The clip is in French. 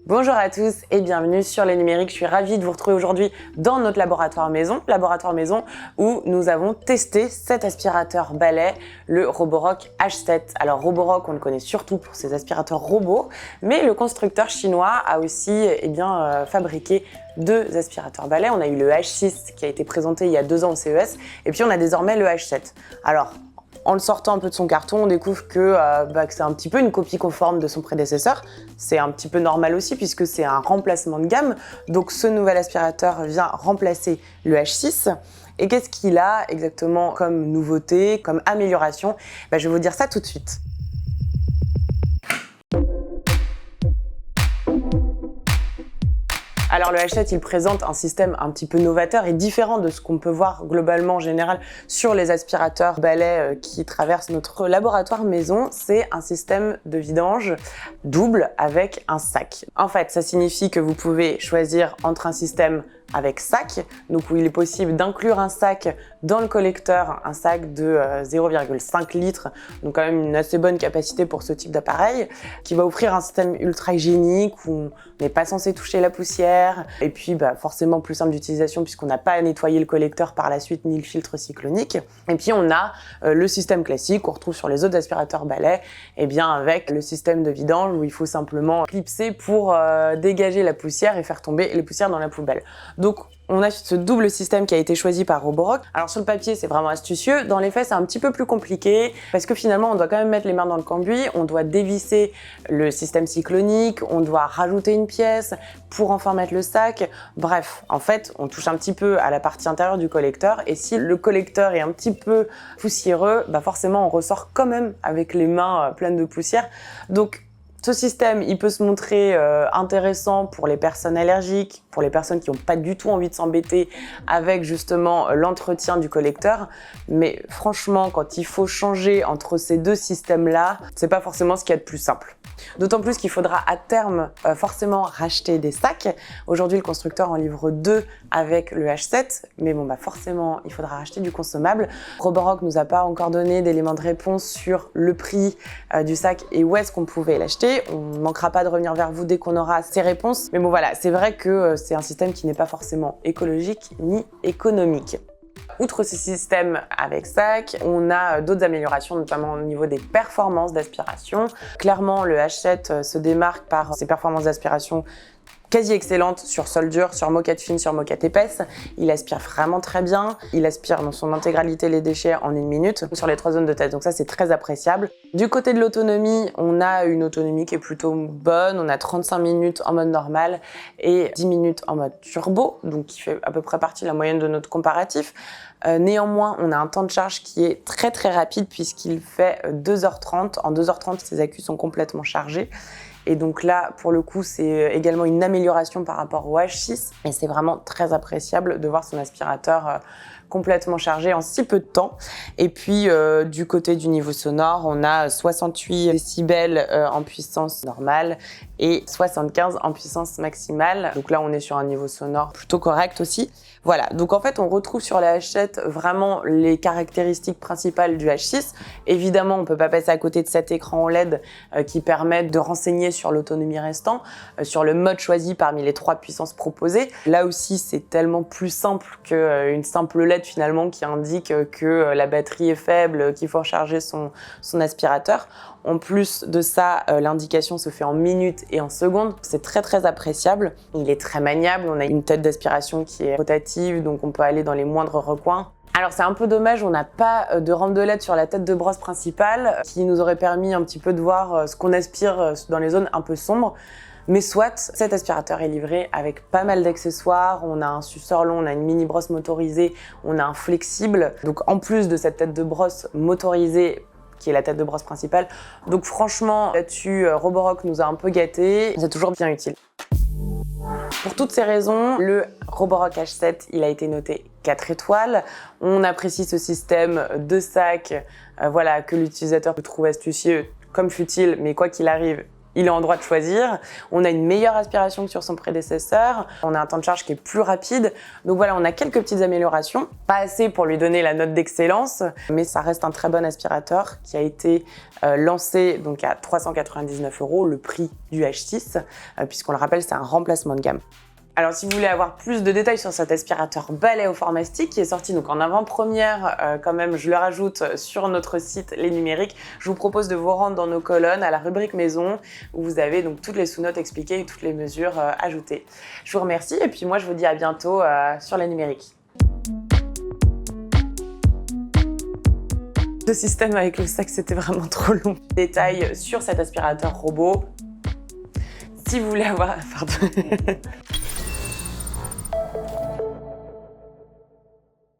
Bonjour à tous et bienvenue sur Les Numériques. Je suis ravie de vous retrouver aujourd'hui dans notre laboratoire maison où nous avons testé cet aspirateur balai, le Roborock H7. Alors Roborock, on le connaît surtout pour ses aspirateurs robots, mais le constructeur chinois a aussi fabriqué deux aspirateurs balai. On a eu le H6 qui a été présenté il y a 2 ans au CES et puis on a désormais le H7. Alors, en le sortant un peu de son carton, on découvre que c'est un petit peu une copie conforme de son prédécesseur. C'est un petit peu normal aussi puisque c'est un remplacement de gamme. Donc ce nouvel aspirateur vient remplacer le H6. Et qu'est-ce qu'il a exactement comme nouveauté, comme amélioration ? Je vais vous dire ça tout de suite. Alors le H7, il présente un système un petit peu novateur et différent de ce qu'on peut voir globalement en général sur les aspirateurs balais qui traversent notre laboratoire maison. C'est un système de vidange double avec un sac. En fait, ça signifie que vous pouvez choisir entre un système avec sac, donc où il est possible d'inclure un sac dans le collecteur, un sac de 0,5 litres, donc quand même une assez bonne capacité pour ce type d'appareil, qui va offrir un système ultra hygiénique où on n'est pas censé toucher la poussière, et puis forcément plus simple d'utilisation puisqu'on n'a pas à nettoyer le collecteur par la suite ni le filtre cyclonique. Et puis on a le système classique qu'on retrouve sur les autres aspirateurs balais, et bien avec le système de vidange où il faut simplement clipser pour dégager la poussière et faire tomber les poussières dans la poubelle. Donc, on a ce double système qui a été choisi par Roborock. Alors sur le papier, c'est vraiment astucieux. Dans les faits, c'est un petit peu plus compliqué parce que finalement, on doit quand même mettre les mains dans le cambouis. On doit dévisser le système cyclonique. On doit rajouter une pièce pour enfin mettre le sac. Bref, en fait, on touche un petit peu à la partie intérieure du collecteur. Et si le collecteur est un petit peu poussiéreux, forcément, on ressort quand même avec les mains pleines de poussière. Donc, ce système, il peut se montrer intéressant pour les personnes allergiques, pour les personnes qui n'ont pas du tout envie de s'embêter avec justement l'entretien du collecteur. Mais franchement, quand il faut changer entre ces deux systèmes-là, c'est pas forcément ce qu'il y a de plus simple. D'autant plus qu'il faudra à terme forcément racheter des sacs. Aujourd'hui, le constructeur en livre 2 avec le H7, mais forcément, il faudra racheter du consommable. Roborock nous a pas encore donné d'éléments de réponse sur le prix du sac et où est-ce qu'on pouvait l'acheter. On ne manquera pas de revenir vers vous dès qu'on aura ces réponses. Mais bon voilà, c'est vrai que c'est un système qui n'est pas forcément écologique ni économique. Outre ce système avec sac, on a d'autres améliorations, notamment au niveau des performances d'aspiration. Clairement, le H7 se démarque par ses performances d'aspiration quasi excellente sur sol dur, sur moquette fine, sur moquette épaisse. Il aspire vraiment très bien. Il aspire dans son intégralité les déchets en 1 minute sur les 3 zones de test. Donc ça, c'est très appréciable. Du côté de l'autonomie, on a une autonomie qui est plutôt bonne. On a 35 minutes en mode normal et 10 minutes en mode turbo, donc qui fait à peu près partie de la moyenne de notre comparatif. Néanmoins, on a un temps de charge qui est très très rapide puisqu'il fait 2h30. En 2h30, ces accus sont complètement chargés. Et donc là, pour le coup, c'est également une amélioration par rapport au H6. Et c'est vraiment très appréciable de voir son aspirateur complètement chargé en si peu de temps. Et puis, du côté du niveau sonore, on a 68 décibels en puissance normale et 75 en puissance maximale. Donc là, on est sur un niveau sonore plutôt correct aussi. Voilà, donc en fait, on retrouve sur la H7 vraiment les caractéristiques principales du H6. Évidemment, on ne peut pas passer à côté de cet écran OLED qui permet de renseigner sur l'autonomie restant, sur le mode choisi parmi les 3 puissances proposées. Là aussi, c'est tellement plus simple qu'une simple LED finalement qui indique que la batterie est faible, qu'il faut recharger son aspirateur. En plus de ça, l'indication se fait en minutes et en secondes. C'est très très appréciable. Il est très maniable. On a une tête d'aspiration qui est rotative, donc on peut aller dans les moindres recoins. Alors c'est un peu dommage, on n'a pas de rampe de LED sur la tête de brosse principale qui nous aurait permis un petit peu de voir ce qu'on aspire dans les zones un peu sombres. Mais soit, cet aspirateur est livré avec pas mal d'accessoires. On a un suceur long, on a une mini brosse motorisée, on a un flexible. Donc en plus de cette tête de brosse motorisée, qui est la tête de brosse principale. Donc franchement, là-dessus, Roborock nous a un peu gâtés. C'est toujours bien utile. Pour toutes ces raisons, le Roborock H7, il a été noté 4 étoiles. On apprécie ce système de sac, que l'utilisateur peut trouver astucieux comme futile, mais quoi qu'il arrive, il est en droit de choisir. On a une meilleure aspiration que sur son prédécesseur. On a un temps de charge qui est plus rapide. Donc voilà, on a quelques petites améliorations. Pas assez pour lui donner la note d'excellence, mais ça reste un très bon aspirateur qui a été lancé donc à 399 €, le prix du H6, puisqu'on le rappelle, c'est un remplacement de gamme. Alors si vous voulez avoir plus de détails sur cet aspirateur balai au format stick qui est sorti donc en avant-première, quand même je le rajoute sur notre site Les Numériques, je vous propose de vous rendre dans nos colonnes à la rubrique maison où vous avez donc toutes les sous-notes expliquées et toutes les mesures ajoutées. Je vous remercie et puis moi je vous dis à bientôt sur Les Numériques. Ce système avec le sac c'était vraiment trop long. Détails sur cet aspirateur robot. Si vous voulez avoir... Pardon.